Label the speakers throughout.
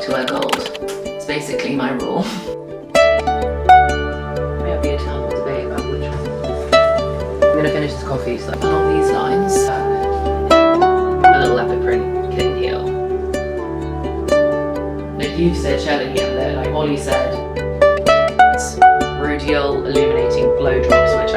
Speaker 1: like to wear gold. It's basically my rule. Maybe I'll be a terrible debate about which one. I'm gonna finish this coffee, so along these lines, a little leopard print kitten heel. Like you've said, Shelley, that like Ollie said, it's radial illuminating blow drops, which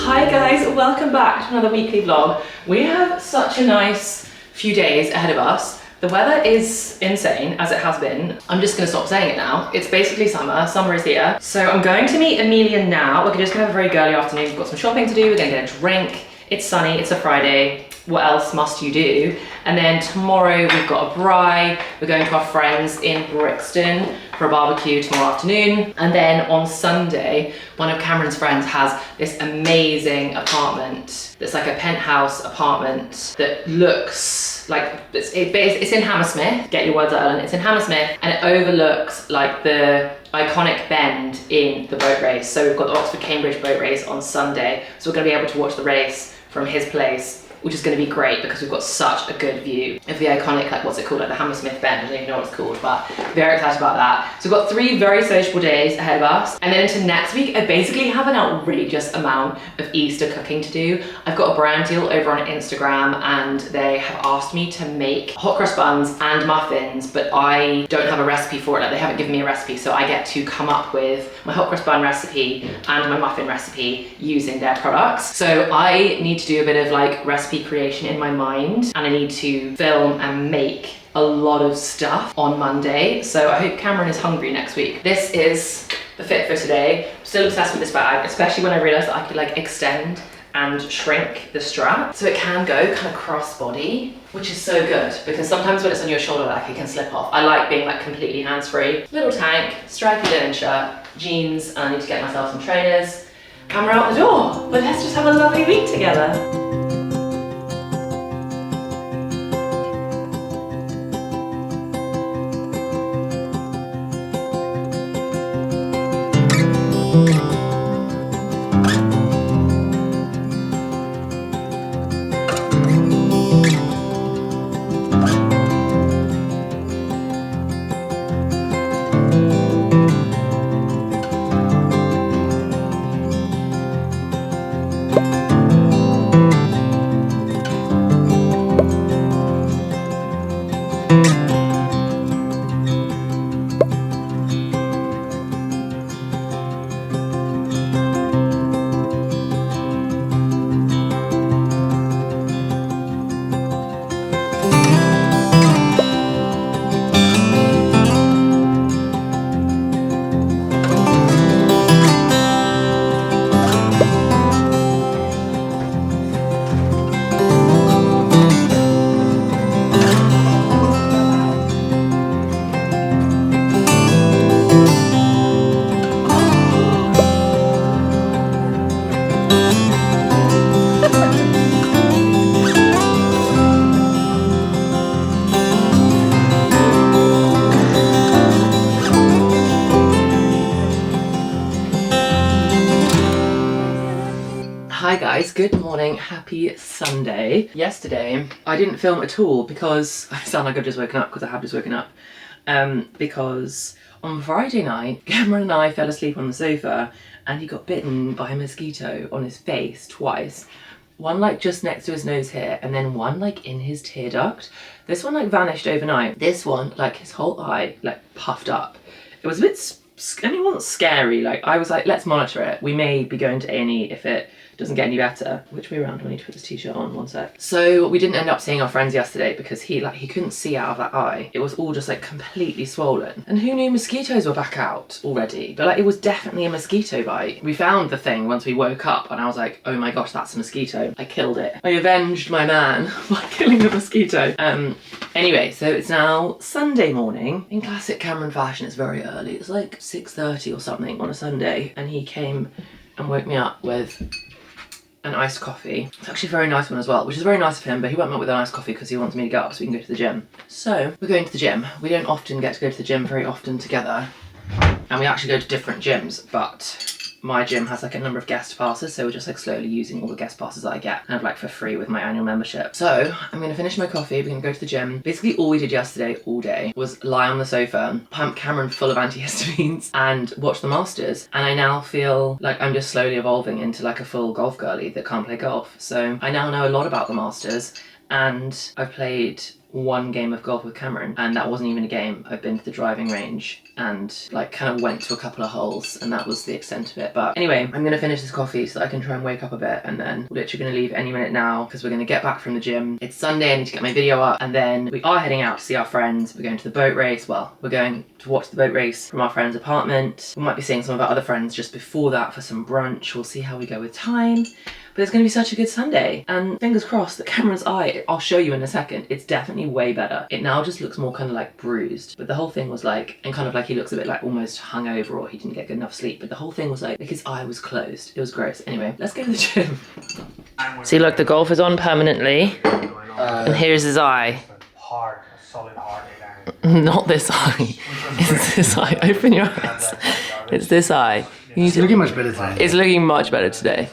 Speaker 1: Hi guys, welcome back to another weekly vlog. We have such a nice few days ahead of us. The weather is insane, as it has been. I'm just gonna stop saying it now. It's basically summer. Summer is here. So I'm going to meet Amelia now. We're just gonna have a very girly afternoon. We've got some shopping to do. We're gonna get a drink. It's sunny, it's a Friday. What else must you do? And then tomorrow we've got a braai. We're going to our friends in Brixton for a barbecue tomorrow afternoon. And then on Sunday, one of Cameron's friends has this amazing apartment. That's like a penthouse apartment that looks like, it's in Hammersmith. Get your words out, Ellen. It's in Hammersmith and it overlooks like the iconic bend in the boat race. So we've got the Oxford-Cambridge boat race on Sunday. So we're gonna be able to watch the race from his place, which is going to be great because we've got such a good view of the iconic, like what's it called, like the Hammersmith Bend. I don't even know what it's called, but very excited about that. So we've got 3 very sociable days ahead of us. And then into next week, I basically have an outrageous amount of Easter cooking to do. I've got a brand deal over on Instagram and they have asked me to make hot cross buns and muffins, but I don't have a recipe for it. Like they haven't given me a recipe, so I get to come up with my hot cross bun recipe and my muffin recipe using their products. So I need to do a bit of like recipe creation in my mind and I need to film and make a lot of stuff on Monday. So I hope Cameron is hungry next week. This is the fit for today. I'm still obsessed with this bag, especially when I realized that I could like extend and shrink the strap so it can go kind of crossbody, which is so good because sometimes when it's on your shoulder like it can slip off. I like being like completely hands-free. Little tank, stripy linen shirt, jeans, and I need to get myself some trainers. Camera out the door, but let's just have a lovely week together. Hi guys, good morning, happy Sunday. Yesterday, I didn't film at all because I sound like I've just woken up because I have just woken up. Because on Friday night, Cameron and I fell asleep on the sofa and he got bitten by a mosquito on his face twice. One like just next to his nose here and then one like in his tear duct. This one like vanished overnight. This one, like his whole eye like puffed up. It was a bit, I mean, it wasn't scary. Like I was like, let's monitor it. We may be going to A&E if it doesn't get any better. Which way around do I need to put this t-shirt on? One sec. So we didn't end up seeing our friends yesterday because he couldn't see out of that eye. It was all just like completely swollen. And who knew mosquitoes were back out already? But like it was definitely a mosquito bite. We found the thing once we woke up and I was like, oh my gosh, that's a mosquito. I killed it. I avenged my man by killing the mosquito. Anyway, so it's now Sunday morning. In classic Cameron fashion, it's very early. It's like 6:30 or something on a Sunday. And he came and woke me up with an iced coffee. It's actually a very nice one as well, which is very nice of him, but he woke me up with an iced coffee because he wants me to get up so we can go to the gym. So we're going to the gym. We don't often get to go to the gym very often together, and we actually go to different gyms, but my gym has like a number of guest passes, so we're just like slowly using all the guest passes that I get kind of like for free with my annual membership. So I'm gonna finish my coffee, we're gonna go to the gym. Basically all we did yesterday all day was lie on the sofa, pump Cameron full of antihistamines and watch the Masters. And I now feel like I'm just slowly evolving into like a full golf girly that can't play golf. So I now know a lot about the Masters, and I've played one game of golf with Cameron, and that wasn't even a game. I've been to the driving range and like kind of went to a couple of holes, and that was the extent of it. But anyway, I'm gonna finish this coffee so that I can try and wake up a bit, and then we're literally gonna leave any minute now because we're gonna get back from the gym. It's Sunday, I need to get my video up, and then we are heading out to see our friends. We're going to the boat race. Well, we're going to watch the boat race from our friend's apartment. We might be seeing some of our other friends just before that for some brunch. We'll see how we go with time. But it's going to be such a good Sunday, and fingers crossed that Cameron's eye, I'll show you in a second, it's definitely way better. It now just looks more kind of like bruised, but the whole thing was like, and kind of like he looks a bit like almost hungover or he didn't get good enough sleep, but the whole thing was like his eye was closed. It was gross. Anyway, let's go to the gym. See, look, the golf is on permanently, and here's his eye.
Speaker 2: Solid hard.
Speaker 1: Not this eye. It's this eye. Open your eyes. It's this eye.
Speaker 3: It's looking much better today.
Speaker 1: It's looking much better today.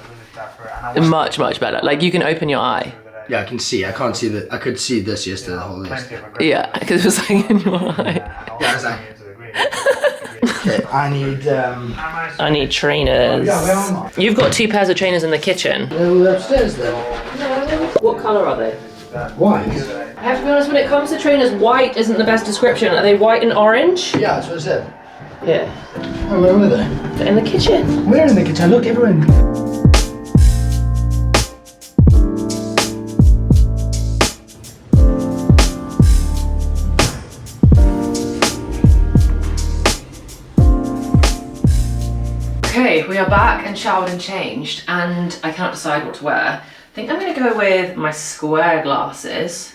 Speaker 1: Much, much better. Like, you can open your eye.
Speaker 3: Yeah, I can see. I can't see that. I could see this yesterday, the whole list.
Speaker 1: Yeah, because it was like in your eye.
Speaker 3: Yeah, exactly. Okay,
Speaker 1: I need trainers. You've got 2 pairs of trainers in the kitchen.
Speaker 3: They're upstairs then.
Speaker 1: What colour are they?
Speaker 3: White?
Speaker 1: I have to be honest, when it comes to trainers, white isn't the best description. Are they white and orange?
Speaker 3: Yeah, that's what I said.
Speaker 1: Here.
Speaker 3: Oh, where were they?
Speaker 1: They're in the kitchen.
Speaker 3: Where in the kitchen? Look, everyone.
Speaker 1: Okay, we are back and showered and changed, and I cannot decide what to wear. I think I'm going to go with my square glasses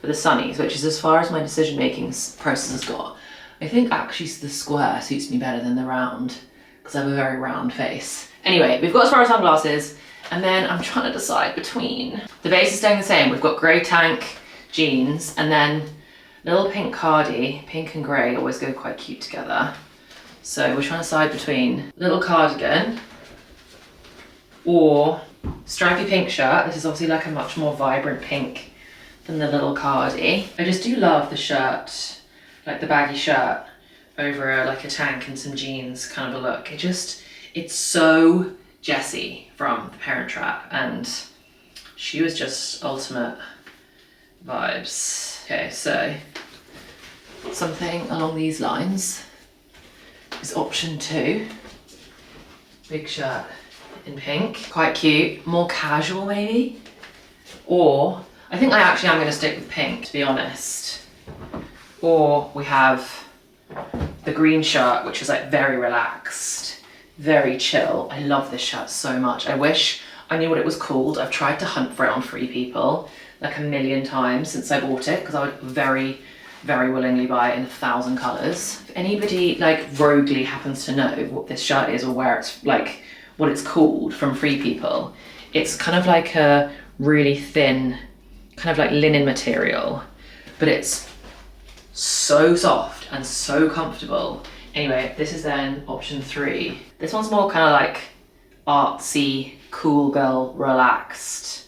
Speaker 1: for the sunnies, which is as far as my decision-making process has got. I think actually the square suits me better than the round, because I have a very round face. Anyway, we've got as far as sunglasses, and then I'm trying to decide between. The base is staying the same. We've got grey tank jeans, and then little pink cardi. Pink and grey always go quite cute together. So we're trying to decide between little cardigan or stripy pink shirt. This is obviously like a much more vibrant pink than the little cardi. I just do love the shirt, like the baggy shirt over like a tank and some jeans kind of a look. It's so Jessie from The Parent Trap, and she was just ultimate vibes. Okay, so something along these lines is option 2. Big shirt in pink, quite cute, more casual maybe. Or, I think I actually am going to stick with pink, to be honest. Or we have the green shirt, which is like very relaxed, very chill. I love this shirt so much. I wish I knew what it was called. I've tried to hunt for it on Free People like a million times since I bought it, because I would very willingly buy it in 1,000 colours. If anybody like roguely happens to know what this shirt is or where it's like, what it's called from Free People, it's kind of like a really thin, kind of like linen material, but it's so soft and so comfortable. Anyway, this is then option 3. This one's more kind of like artsy, cool girl, relaxed.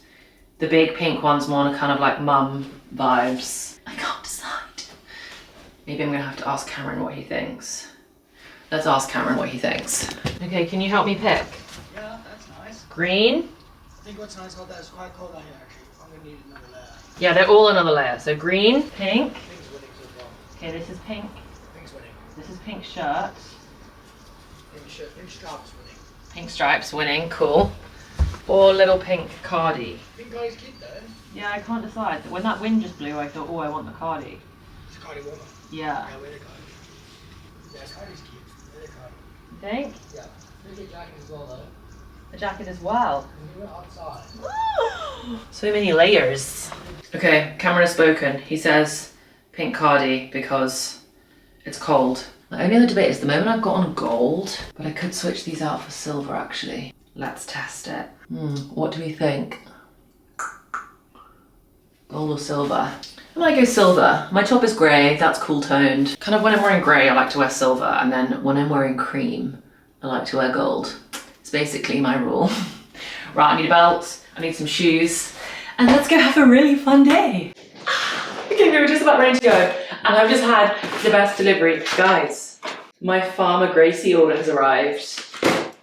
Speaker 1: The big pink one's more kind of like mum vibes. I can't decide. Maybe I'm gonna have to ask Cameron what he thinks. Let's ask Cameron what he thinks. Okay, can you help me pick?
Speaker 3: Yeah, that's nice.
Speaker 1: Green?
Speaker 3: I think what's nice about that is quite cold out here actually. I'm gonna need another layer.
Speaker 1: Yeah, they're all another layer. So green, pink.
Speaker 3: Pink's winning so far.
Speaker 1: Okay, this is pink.
Speaker 3: Pink's winning.
Speaker 1: This is pink shirt.
Speaker 3: Pink stripes winning.
Speaker 1: Pink stripes winning, cool. Or little pink cardi.
Speaker 3: Pink guy's cute though.
Speaker 1: Yeah, I can't decide. When that wind just blew, I thought, oh, I want the cardi.
Speaker 3: It's a cardi warmer.
Speaker 1: Yeah.
Speaker 3: Yeah, wear the cardi. Yeah, this cardi's cute. Wear the cardi.
Speaker 1: You think?
Speaker 3: Yeah. Look at jacket as well though.
Speaker 1: The jacket as well.
Speaker 3: And you went outside.
Speaker 1: So many layers. Okay, Cameron has spoken. He says pink cardi because it's cold. The only other debate is the moment I've got on gold, but I could switch these out for silver actually. Let's test it. What do we think? Gold or silver? I might go silver. My top is grey, that's cool toned. Kind of when I'm wearing grey, I like to wear silver, and then when I'm wearing cream, I like to wear gold. It's basically my rule. Right, I need a belt, I need some shoes, and let's go have a really fun day. Okay, we were just about ready to go, and I've just had the best delivery. Guys, my Farmer Gracie order has arrived.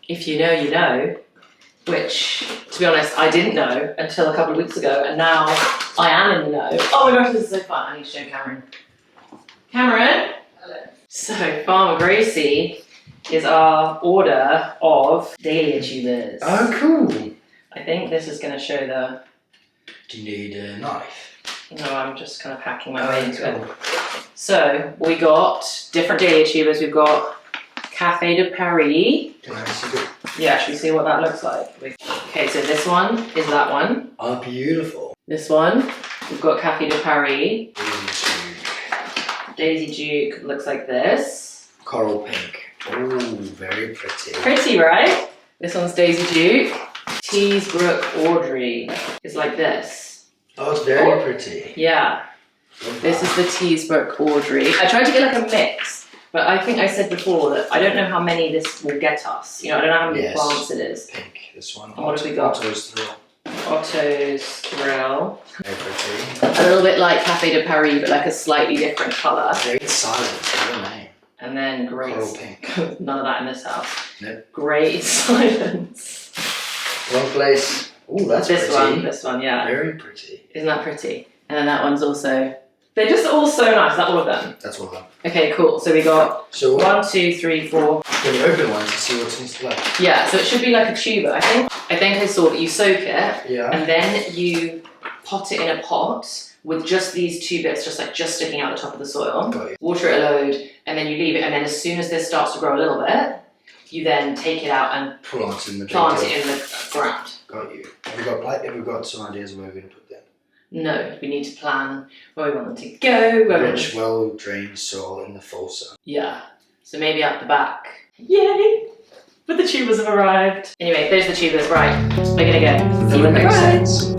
Speaker 1: If you know, you know. Which, to be honest, I didn't know until a couple of weeks ago, and now I am in the know. Oh my gosh, this is so fun. I need to show Cameron. Cameron? Hello. So, Farmer Gracie is our order of dahlia tubers.
Speaker 4: Oh, cool.
Speaker 1: I think this is going to show the...
Speaker 4: Do you need a knife?
Speaker 1: No, I'm just kind of hacking my way into it. So, we got different dahlia tubers. We've got Café de Paris.
Speaker 4: Can I see it?
Speaker 1: Yeah, should we see what that looks like? Okay, so this one is that one.
Speaker 4: Oh, beautiful.
Speaker 1: This one, we've got Café de Paris.
Speaker 4: Daisy
Speaker 1: Daisy Duke looks like this.
Speaker 4: Coral pink. Oh, very pretty.
Speaker 1: Pretty, right? This one's Daisy Duke. Teesbrook Audrey is like this.
Speaker 4: Oh, it's very pretty.
Speaker 1: Yeah. This is the Teesbrook Audrey. I tried to get like a mix. But I think I said before that I don't know how many this will get us. You know, I don't know how many plants it is.
Speaker 4: Pink, this one.
Speaker 1: And what have we got?
Speaker 4: Otto's Thrill.
Speaker 1: Otto's Thrill.
Speaker 4: Very pretty.
Speaker 1: A little bit like Café de Paris, but like a slightly different colour.
Speaker 4: Very silent, I don't know.
Speaker 1: And then great.
Speaker 4: Coral pink.
Speaker 1: None of that in this house.
Speaker 4: Nope.
Speaker 1: Great silence.
Speaker 4: Wrong place. Oh, that's pretty.
Speaker 1: This one, yeah.
Speaker 4: Very pretty.
Speaker 1: Isn't that pretty? And then that one's also... They're just all so nice. Is that all of them?
Speaker 4: That's all of them.
Speaker 1: Okay, cool. So we got
Speaker 4: So
Speaker 1: 1, 2, 3, 4.
Speaker 4: Can you open one to see what's inside?
Speaker 1: Yeah, so it should be like a tuber. I think I saw that you soak it
Speaker 4: Yeah.
Speaker 1: and then you pot it in a pot with just these 2 bits just sticking out the top of the soil.
Speaker 4: Got you.
Speaker 1: Water it a load and then you leave it, and then as soon as this starts to grow a little bit, you then take it out and
Speaker 4: Plant in the
Speaker 1: ground.
Speaker 4: Got you. Have we got some ideas of where we're going to put them?
Speaker 1: No, we need to plan where we want them to go.
Speaker 4: Rich, well-drained soil in the full sun.
Speaker 1: Yeah, so maybe out the back. Yay! But the tubers have arrived. Anyway, there's the tubers, right. We're gonna go. See
Speaker 4: That
Speaker 1: what
Speaker 4: makes
Speaker 1: arrived.
Speaker 4: sense.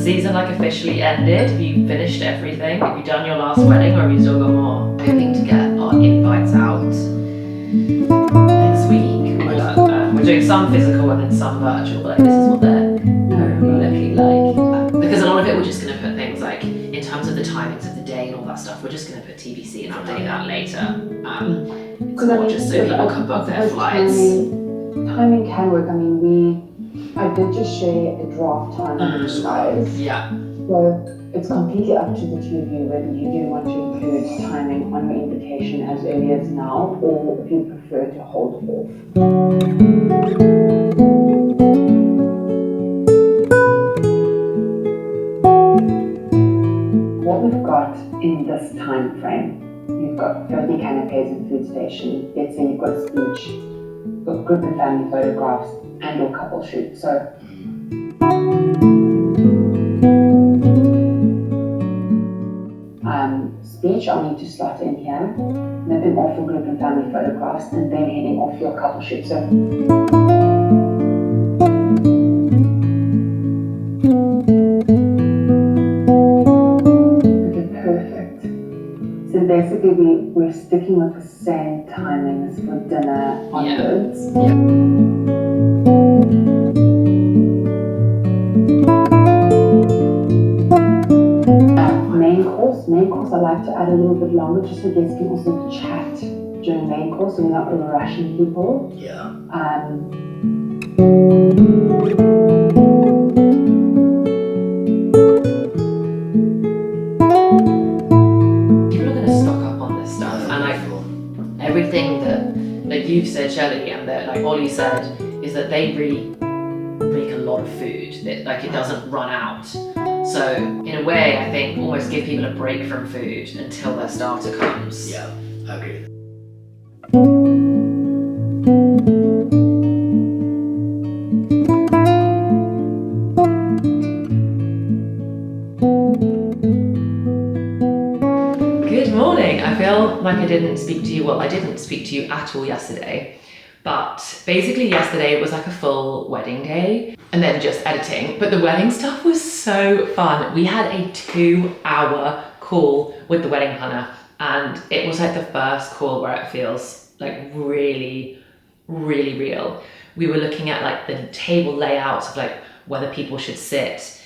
Speaker 1: season like officially ended? Have you finished everything? Have you done your last wedding, or have you still got more? Hoping to get our invites out next week. We're doing some physical and then some virtual, but like, this is what they're currently looking like. Because a lot of it we're just going to put things like, in terms of the timings of the day and all that stuff, we're just going to put TBC and update that later. It's more just so people can book their flights.
Speaker 5: Timing can work. I mean, I did just share a draft time with you guys.
Speaker 1: Yeah.
Speaker 5: So it's completely up to the two of you whether you do want to include timing on your invitation as early as now, or if you prefer to hold off. What we've got in this time frame, you've got 50 canapes and food station. Let's say you've got a speech, you've got group and family photographs, and your couple shoot. So which I'll need to slot in here. Nip them off for group and family photographs, and then heading off for your couple shoot. So perfect. So basically we're sticking with the same timings for dinner onwards. Main course I like to add a little bit longer just so guests can also chat during main course so we're not rushing people.
Speaker 4: Yeah.
Speaker 1: Everything that you've said, Shelley, and that like Ollie said, is that they really make a lot of food. That like it doesn't run out. So in a way, I think almost give people a break from food until their starter comes.
Speaker 4: Yeah, I agree.
Speaker 1: Good morning. I feel like I didn't speak to you. Well, I didn't speak to you at all yesterday. But basically yesterday was like a full wedding day and then just editing. But the wedding stuff was so fun. We had a 2-hour call with the wedding planner and it was like the first call where it feels like really, really real. We were looking at like the table layouts of like whether people should sit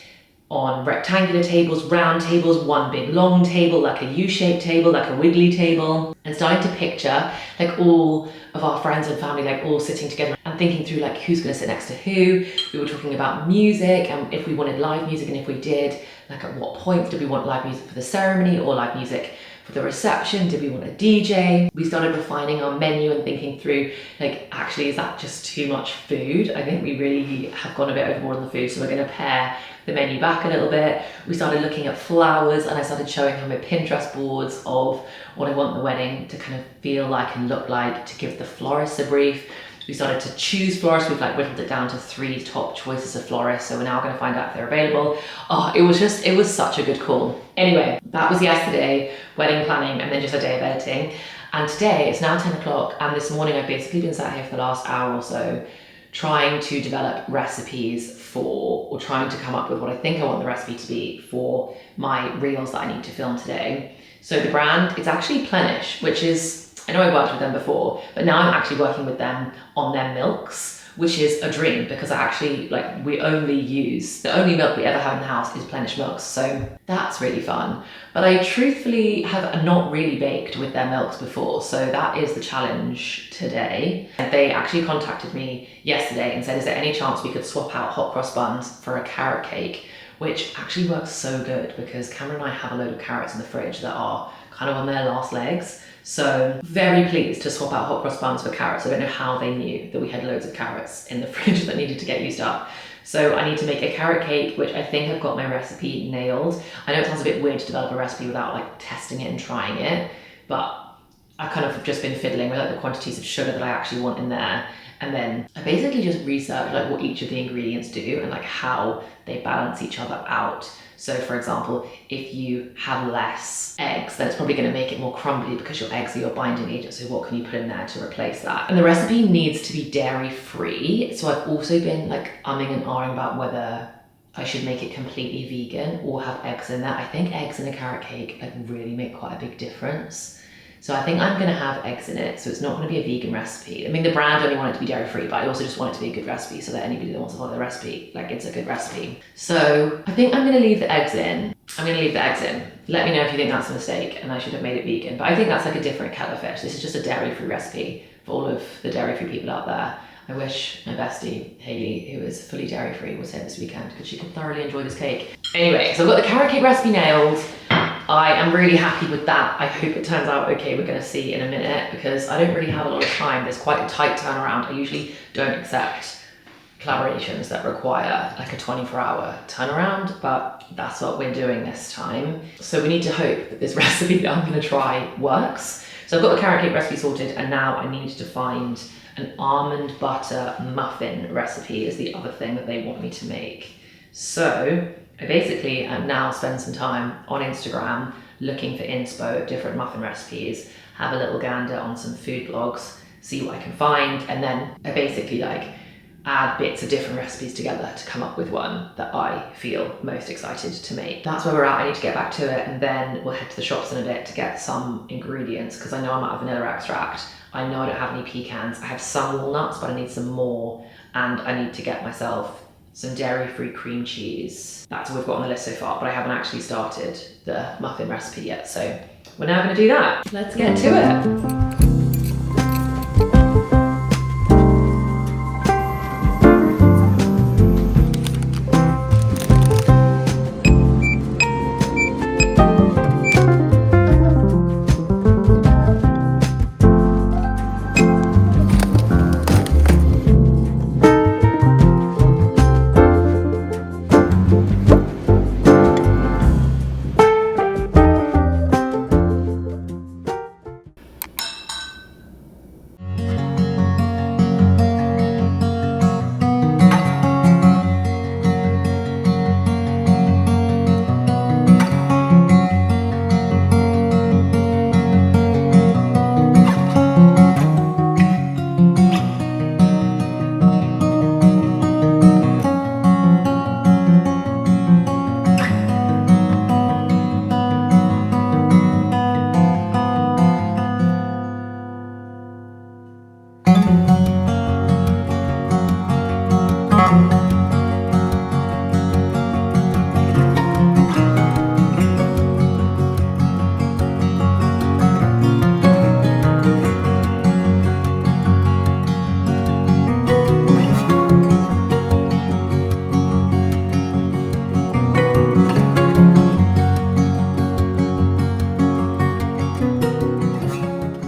Speaker 1: on rectangular tables, round tables, one big long table, like a U-shaped table, like a wiggly table, and starting to picture like all of our friends and family like all sitting together and thinking through like who's going to sit next to who. We were talking about music and if we wanted live music, and if we did, like at what point did we want live music for the ceremony or live music for the reception? Did we want a DJ? We started refining our menu and thinking through like, actually, is that just too much food? I think we really have gone a bit overboard on the food, so we're going to pare the menu back a little bit. We started looking at flowers and I started showing her my Pinterest boards of what I want the wedding to kind of feel like and look like, to give the florist a brief. We started to choose florists. We've like whittled it down to 3 top choices of florists, so we're now going to find out if they're available. Oh, it was such a good call. Anyway, that was yesterday, wedding planning, and then just a day of editing. And today it's now 10 o'clock, and this morning I've basically been sat here for the last hour or so trying to develop recipes for, or trying to come up with what I think I want the recipe to be for my reels that I need to film today. So the brand, it's actually Plenish, which is, I know I worked with them before, but now I'm actually working with them on their milks, which is a dream because I actually, like, the only milk we ever have in the house is Plenish milks. So that's really fun. But I truthfully have not really baked with their milks before. So that is the challenge today. They actually contacted me yesterday and said, is there any chance we could swap out hot cross buns for a carrot cake? Which actually works so good because Cameron and I have a load of carrots in the fridge that are kind of on their last legs. So very pleased to swap out hot cross buns for carrots. I don't know how they knew that we had loads of carrots in the fridge that needed to get used up. So I need to make a carrot cake, which I think I've got my recipe nailed. I know it sounds a bit weird to develop a recipe without like testing it and trying it, but I kind of have just been fiddling with like the quantities of sugar that I actually want in there. And then I basically just research like what each of the ingredients do and like how they balance each other out. So for example, if you have less eggs, then it's probably going to make it more crumbly because your eggs are your binding agent. So what can you put in there to replace that? And the recipe needs to be dairy free. So I've also been like umming and ahhing about whether I should make it completely vegan or have eggs in there. I think eggs in a carrot cake like really make quite a big difference. So I think I'm going to have eggs in it, so it's not going to be a vegan recipe. I mean, the brand only want it to be dairy-free, but I also just want it to be a good recipe so that anybody that wants to follow the recipe, like, it's a good recipe. So I think I'm going to leave the eggs in. Let me know if you think that's a mistake and I should have made it vegan. But I think that's like a different kettle of fish. This is just a dairy-free recipe for all of the dairy-free people out there. I wish my bestie, Hayley, who is fully dairy-free, was here this weekend because she could thoroughly enjoy this cake. Anyway, so I've got the carrot cake recipe nailed. I am really happy with that. I hope it turns out okay. We're going to see in a minute because I don't really have a lot of time. There's quite a tight turnaround. I usually don't accept collaborations that require like a 24-hour turnaround, but that's what we're doing this time. So we need to hope that this recipe that I'm going to try works. So I've got the carrot cake recipe sorted, and now I need to find an almond butter muffin recipe is the other thing that they want me to make. So I basically now spend some time on Instagram looking for inspo of different muffin recipes, have a little gander on some food blogs, see what I can find, and then I basically like add bits of different recipes together to come up with one that I feel most excited to make. That's where we're at. I need to get back to it, and then we'll head to the shops in a bit to get some ingredients, because I know I'm out of vanilla extract. I know I don't have any pecans. I have some walnuts, but I need some more, and I need to get myself some dairy-free cream cheese. That's what we've got on the list so far, but I haven't actually started the muffin recipe yet, so we're now going to do that. Let's get to it.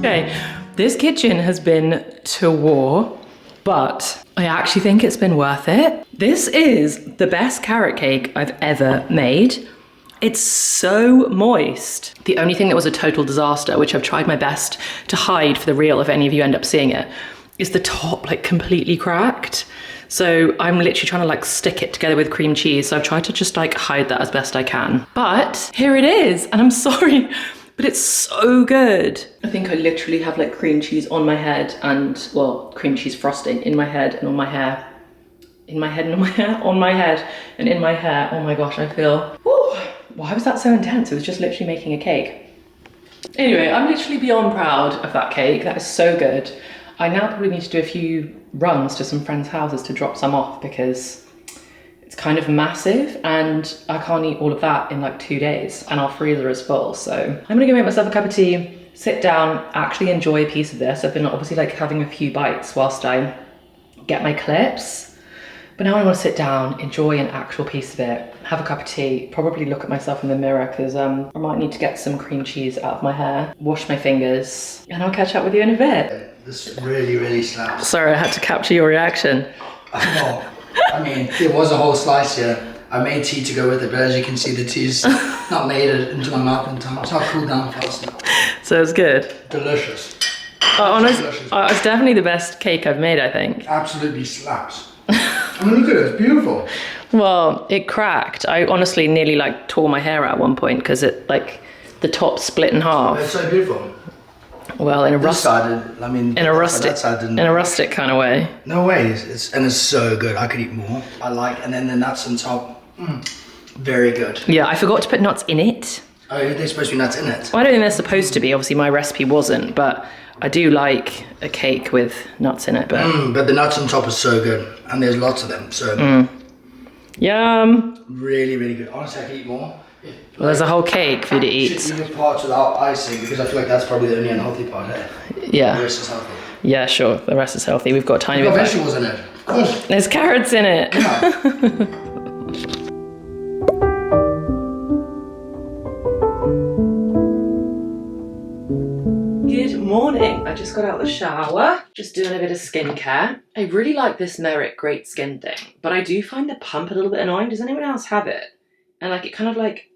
Speaker 1: Okay, this kitchen has been to war, but I actually think it's been worth it. This is the best carrot cake I've ever made. It's so moist. The only thing that was a total disaster, which I've tried my best to hide for the reel if any of you end up seeing it, is the top like completely cracked. So I'm literally trying to like stick it together with cream cheese. So I've tried to just like hide that as best I can. But here it is, and I'm sorry, but it's so good. I think I literally have like cream cheese on my head and, well, cream cheese frosting in my head and on my hair. In my head and on my hair, on my head and in my hair. Oh my gosh, I feel, whew, why was that so intense? It was just literally making a cake. Anyway, I'm literally beyond proud of that cake. That is so good. I now probably need to do a few runs to some friends' houses to drop some off because it's kind of massive and I can't eat all of that in like 2 days and our freezer is full. So I'm gonna go make myself a cup of tea, sit down, actually enjoy a piece of this. I've been obviously like having a few bites whilst I get my clips, but now I want to sit down, enjoy an actual piece of it, have a cup of tea, probably look at myself in the mirror because I might need to get some cream cheese out of my hair, wash my fingers, and I'll catch up with you in a bit.
Speaker 4: This really, really slaps.
Speaker 1: Sorry, I had to capture your reaction.
Speaker 4: Oh, I mean, there was a whole slice here. I made tea to go with it, but as you can see, the tea's not made it into my mouth in time. It's not cooled down fast enough.
Speaker 1: So it's good.
Speaker 4: Delicious.
Speaker 1: Honestly,
Speaker 4: Delicious.
Speaker 1: it's definitely the best cake I've made, I think.
Speaker 4: Absolutely slaps. I mean, look at it, it's beautiful.
Speaker 1: Well, it cracked. I honestly nearly like tore my hair out at one point because it like the top split in half.
Speaker 4: It's so beautiful.
Speaker 1: Well, in a
Speaker 4: This side, I mean,
Speaker 1: in a rustic,
Speaker 4: that side didn't.
Speaker 1: in a rustic kind of way.
Speaker 4: No way, it's so good. I could eat more. I like, and then the nuts on top, very good.
Speaker 1: Yeah, I forgot to put nuts in it.
Speaker 4: Oh, there's supposed to be nuts in it.
Speaker 1: Well, I don't think they're supposed to be. Obviously, my recipe wasn't, but I do like a cake with nuts in it.
Speaker 4: But the nuts on top are so good, and there's lots of them. So
Speaker 1: Yum.
Speaker 4: really, really good. Honestly, I could eat more.
Speaker 1: Well, there's a whole cake for you to eat.
Speaker 4: Should eat parts without icing because I feel like that's probably the only unhealthy part.
Speaker 1: Yeah.
Speaker 4: The rest is healthy.
Speaker 1: Yeah, sure. The rest is healthy. We've got a tiny
Speaker 4: We've
Speaker 1: bit.
Speaker 4: got vegetables in it. Of course.
Speaker 1: There's carrots in it.
Speaker 4: Yeah.
Speaker 1: Good morning. I just got out of the shower, just doing a bit of skincare. I really like this Merit Great Skin thing, but I do find the pump a little bit annoying. Does anyone else have it? And like it kind of like,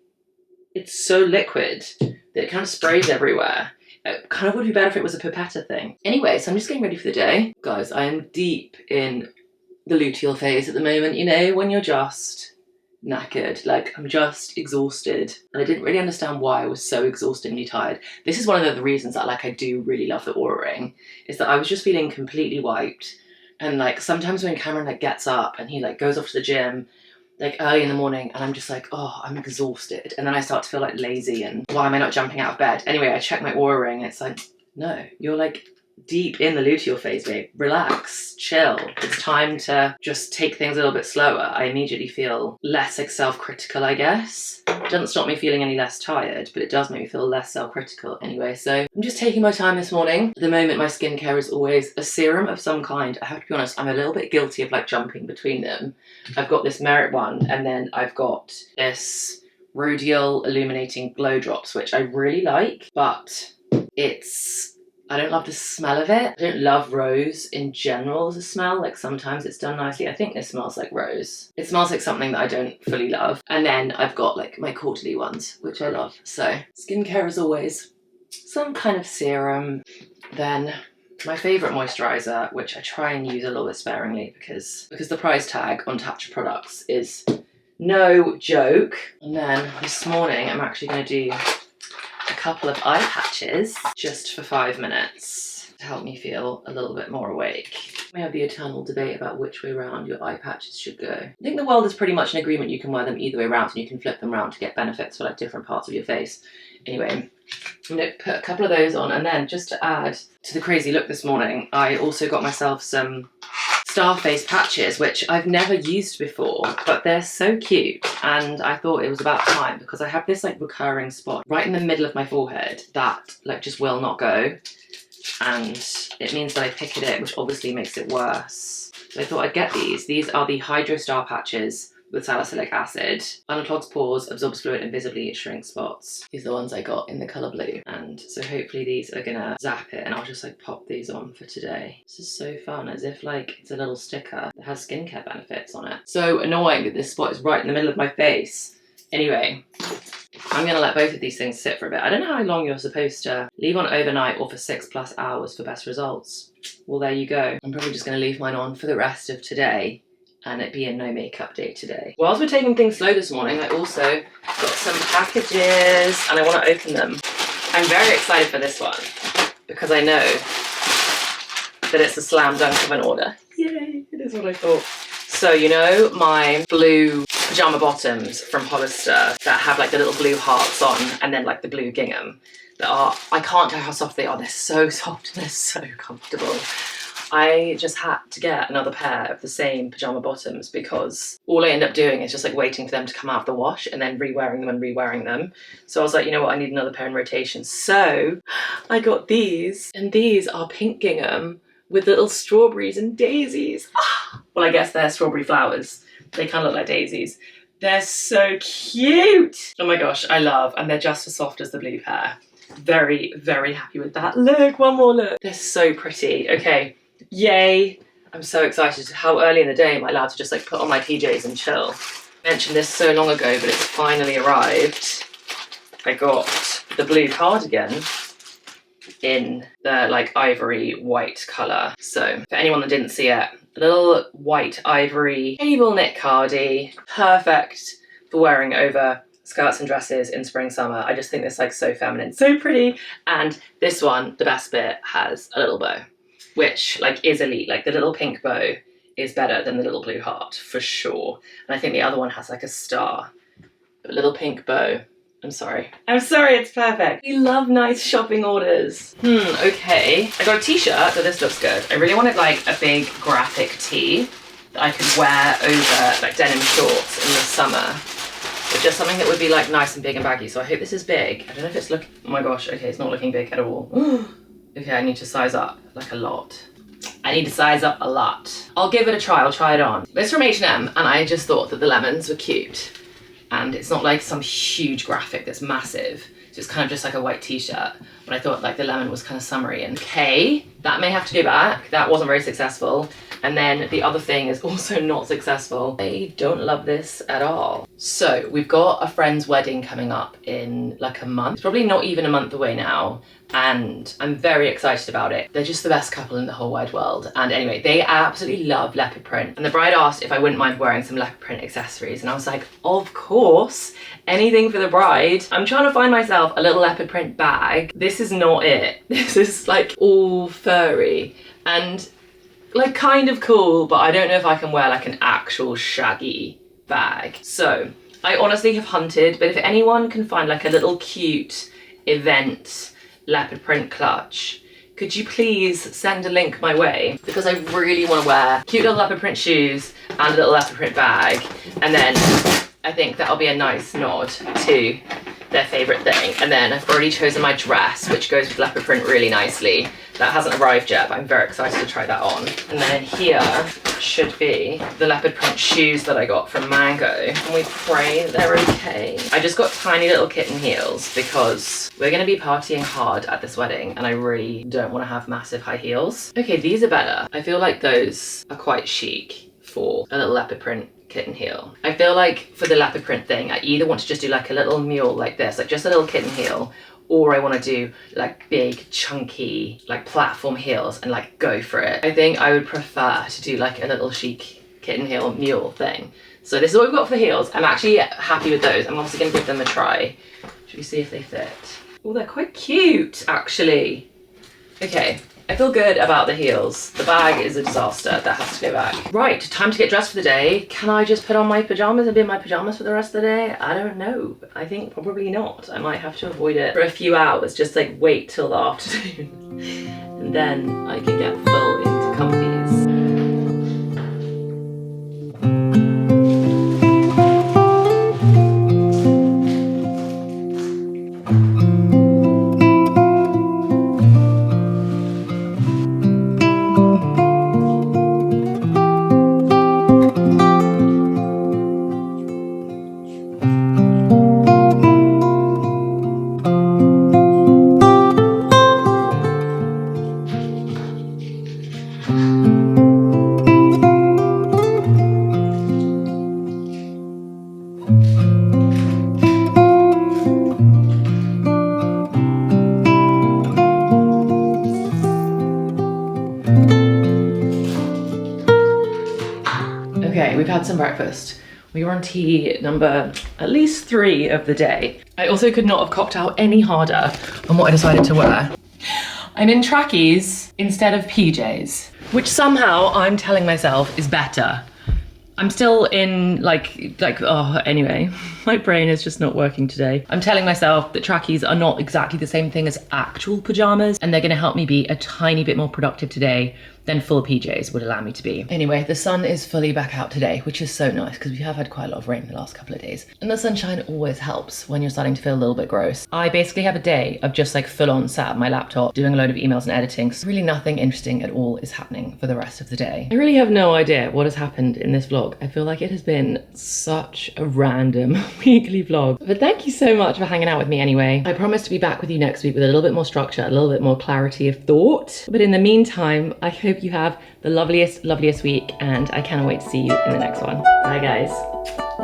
Speaker 1: it's so liquid that it kind of sprays everywhere. It kind of would be better if it was a pipetta thing. Anyway, so I'm just getting ready for the day. Guys, I am deep in the luteal phase at the moment, you know, when you're just knackered. Like, I'm just exhausted. And I didn't really understand why I was so exhaustingly tired. This is one of the reasons that like I do really love the Aura Ring, is that I was just feeling completely wiped. And like sometimes when Cameron like gets up and he like goes off to the gym like early in the morning, and I'm just like, oh, I'm exhausted. And then I start to feel like lazy and why am I not jumping out of bed? Anyway, I check my Aura Ring and it's like, no, you're like deep in the luteal phase, babe. Relax, chill. It's time to just take things a little bit slower. I immediately feel less like self-critical, I guess. It doesn't stop me feeling any less tired, but it does make me feel less self-critical anyway. So I'm just taking my time this morning. At the moment, my skincare is always a serum of some kind. I have to be honest, I'm a little bit guilty of like jumping between them. I've got this Merit one, and then I've got this Rhodial Illuminating Glow Drops, which I really like, but I don't love the smell of it. I don't love rose in general as a smell. Like sometimes it's done nicely. I think this smells like rose. It smells like something that I don't fully love. And then I've got like my quarterly ones, which I love. So skincare is always some kind of serum. Then my favourite moisturiser, which I try and use a little bit sparingly because the price tag on Tatcha products is no joke. And then this morning I'm actually going to do a couple of eye patches just for 5 minutes to help me feel a little bit more awake. We have the eternal debate about which way around your eye patches should go. I think the world is pretty much in agreement you can wear them either way around and you can flip them around to get benefits for like different parts of your face. Anyway, I'm going to put a couple of those on, and then just to add to the crazy look this morning, I also got myself some star face patches, which I've never used before, but they're so cute, and I thought it was about time because I have this like recurring spot right in the middle of my forehead that like just will not go, and it means that I pick at it, which obviously makes it worse. So I thought I'd get these. These are the Hydro Star patches with salicylic acid. Unclogs pores, absorbs fluid, and visibly shrinks spots. These are the ones I got in the colour blue. And so hopefully these are gonna zap it, and I'll just like pop these on for today. This is so fun, as if like it's a little sticker that has skincare benefits on it. So annoying that this spot is right in the middle of my face. Anyway, I'm gonna let both of these things sit for a bit. I don't know how long you're supposed to leave on overnight or for 6+ hours for best results. Well, there you go. I'm probably just gonna leave mine on for the rest of today and it be a no makeup day today. Whilst we're taking things slow this morning, I also got some packages and I want to open them. I'm very excited for this one because I know that it's a slam dunk of an order. Yay, it is what I thought. So you know my blue pyjama bottoms from Hollister that have like the little blue hearts on and then like the blue gingham that are, I can't tell how soft they are. They're so soft and they're so comfortable. I just had to get another pair of the same pyjama bottoms because all I end up doing is just like waiting for them to come out of the wash and then re-wearing them and re-wearing them. So I was like, you know what, I need another pair in rotation. So I got these, and these are pink gingham with little strawberries and daisies. Well, I guess they're strawberry flowers. They kind of look like daisies. They're so cute. Oh my gosh, I love, and they're just as soft as the blue pair. Very, very happy with that. Look, one more look. They're so pretty. Okay. Yay! I'm so excited. How early in the day am I allowed to just like put on my PJs and chill? I mentioned this so long ago, but it's finally arrived. I got the blue cardigan in the like ivory white colour. So for anyone that didn't see it, a little white ivory cable knit cardi, perfect for wearing over skirts and dresses in spring, summer. I just think this like so feminine, so pretty. And this one, the best bit, has a little bow, which like is elite. Like the little pink bow is better than the little blue heart for sure. And I think the other one has like a star, but little pink bow. I'm sorry, it's perfect. We love nice shopping orders. Okay. I got a t-shirt, so this looks good. I really wanted like a big graphic tee that I could wear over like denim shorts in the summer. But just something that would be like nice and big and baggy. So I hope this is big. I don't know if it's oh my gosh, okay, it's not looking big at all. Okay, I need to size up like a lot. I need to size up a lot. I'll give it a try, I'll try it on. It's from H&M, and I just thought that the lemons were cute. And it's not like some huge graphic that's massive. So it's kind of just like a white t-shirt. but I thought like the lemon was kind of summery. And okay, that may have to go back. That wasn't very successful. And then the other thing is also not successful. I don't love this at all. So we've got a friend's wedding coming up in like a month. It's probably not even a month away now. And I'm very excited about it. They're just the best couple in the whole wide world. And anyway, they absolutely love leopard print. And the bride asked if I wouldn't mind wearing some leopard print accessories. And I was like, of course, anything for the bride. I'm trying to find myself a little leopard print bag. This is not it. This is like all furry and like kind of cool, but I don't know if I can wear like an actual shaggy bag. So I honestly have hunted, but if anyone can find like a little cute event leopard print clutch, could you please send a link my way? Because I really want to wear cute little leopard print shoes and a little leopard print bag. And then I think that'll be a nice nod to their favorite thing. And then I've already chosen my dress, which goes with leopard print really nicely. That hasn't arrived yet, but I'm very excited to try that on. And then here should be the leopard print shoes that I got from Mango. And we pray they're okay. I just got tiny little kitten heels because we're gonna be partying hard at this wedding and I really don't wanna have massive high heels. Okay, these are better. I feel like those are quite chic for a little leopard print kitten heel. I feel like for the leopard print thing, I either want to just do like a little mule like this, like just a little kitten heel, or I want to do like big chunky like platform heels and like go for it. I think I would prefer to do like a little chic kitten heel mule thing. So this is what we've got for the heels. I'm actually happy with those. I'm obviously going to give them a try. Should we see if they fit? Oh, they're quite cute actually. Okay, I feel good about the heels. The bag is a disaster. That has to go back. Right, time to get dressed for the day. Can I just put on my pajamas and be in my pajamas for the rest of the day? I don't know. I think probably not. I might have to avoid it for a few hours. Just like wait till the afternoon. And then I can get full into comfies. Okay, we've had some breakfast. We were on tea number at least 3 of the day. I also could not have cocked out any harder on what I decided to wear. I'm in trackies instead of PJs, which somehow I'm telling myself is better. I'm still in anyway, my brain is just not working today. I'm telling myself that trackies are not exactly the same thing as actual pajamas, and they're gonna help me be a tiny bit more productive today than full PJs would allow me to be. Anyway, the sun is fully back out today, which is so nice because we have had quite a lot of rain the last couple of days. And the sunshine always helps when you're starting to feel a little bit gross. I basically have a day of just like full on sat at my laptop doing a load of emails and editing. So really nothing interesting at all is happening for the rest of the day. I really have no idea what has happened in this vlog. I feel like it has been such a random weekly vlog. But thank you so much for hanging out with me anyway. I promise to be back with you next week with a little bit more structure, a little bit more clarity of thought. But in the meantime, I hope you have the loveliest week, and I cannot wait to see you in the next one. Bye guys.